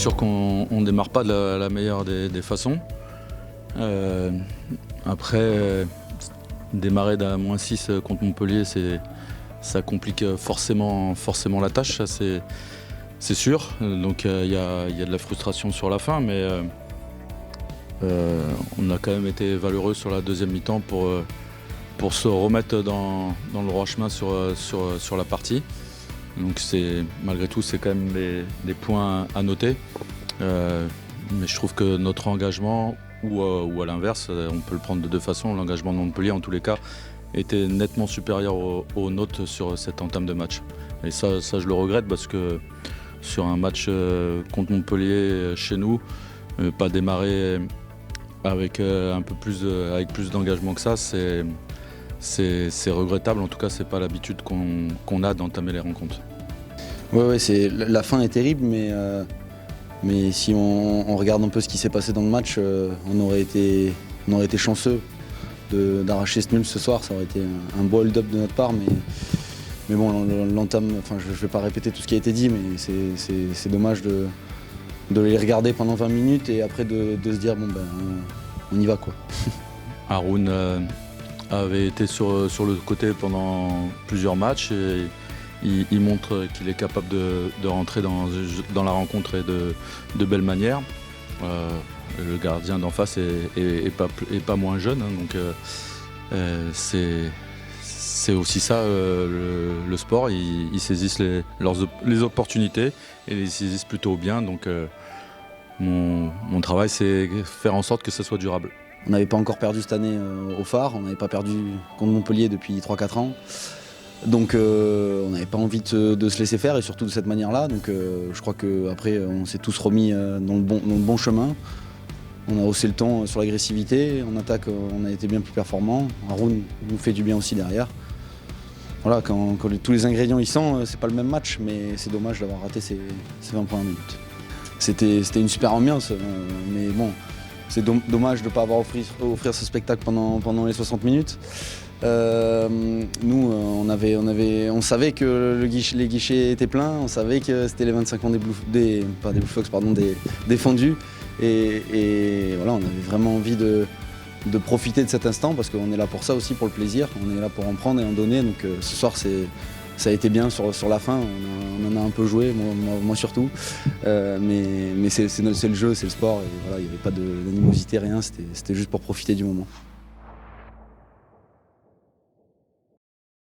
sûr qu'on ne démarre pas de la meilleure des façons. Après, démarrer d'un -6 contre Montpellier, ça complique forcément la tâche, ça, c'est sûr. Donc il y a de la frustration sur la fin, mais on a quand même été valeureux sur la deuxième mi-temps pour se remettre dans le droit chemin sur la partie. Donc malgré tout, c'est quand même des points à noter. Mais je trouve que notre engagement, ou à l'inverse, on peut le prendre de deux façons, l'engagement de Montpellier en tous les cas était nettement supérieur aux nôtres sur cette entame de match. Et ça je le regrette parce que sur un match contre Montpellier chez nous, pas démarrer avec avec plus d'engagement que ça, c'est regrettable. En tout cas, c'est pas l'habitude qu'on a d'entamer les rencontres. Ouais, la fin est terrible, mais si on regarde un peu ce qui s'est passé dans le match, on aurait été chanceux d'arracher ce nul ce soir. Ça aurait été un beau hold-up de notre part, mais bon, l'entame, enfin, je ne vais pas répéter tout ce qui a été dit, mais c'est dommage de les regarder pendant 20 minutes et après de se dire bon ben on y va quoi. Haroun avait été sur le côté pendant plusieurs matchs et il montre qu'il est capable de rentrer dans la rencontre et de belle manière. Le gardien d'en face est pas moins jeune, hein, donc c'est aussi ça le sport. Ils saisissent les opportunités et les saisissent plutôt bien. Donc mon travail, c'est faire en sorte que ça soit durable. On n'avait pas encore perdu cette année au Phare, on n'avait pas perdu contre Montpellier depuis 3-4 ans. Donc on n'avait pas envie de se laisser faire et surtout de cette manière-là. Donc je crois qu'après on s'est tous remis dans le bon chemin. On a haussé le ton sur l'agressivité. En attaque, on a été bien plus performants. Haroun nous fait du bien aussi derrière. Voilà, quand tous les ingrédients y sont, c'est pas le même match, mais c'est dommage d'avoir raté ces 20 premières minutes. C'était une super ambiance, mais bon, c'est dommage de ne pas avoir offrir ce spectacle pendant les 60 minutes. Nous, on savait que les guichets étaient pleins, on savait que c'était les 25 ans des Fondus. Et voilà, on avait vraiment envie de profiter de cet instant parce qu'on est là pour ça aussi, pour le plaisir. On est là pour en prendre et en donner. Donc ce soir, ça a été bien sur la fin. On en a un peu joué, moi surtout. Mais c'est le jeu, c'est le sport. Et voilà, il n'y avait pas d'animosité, rien. C'était juste pour profiter du moment.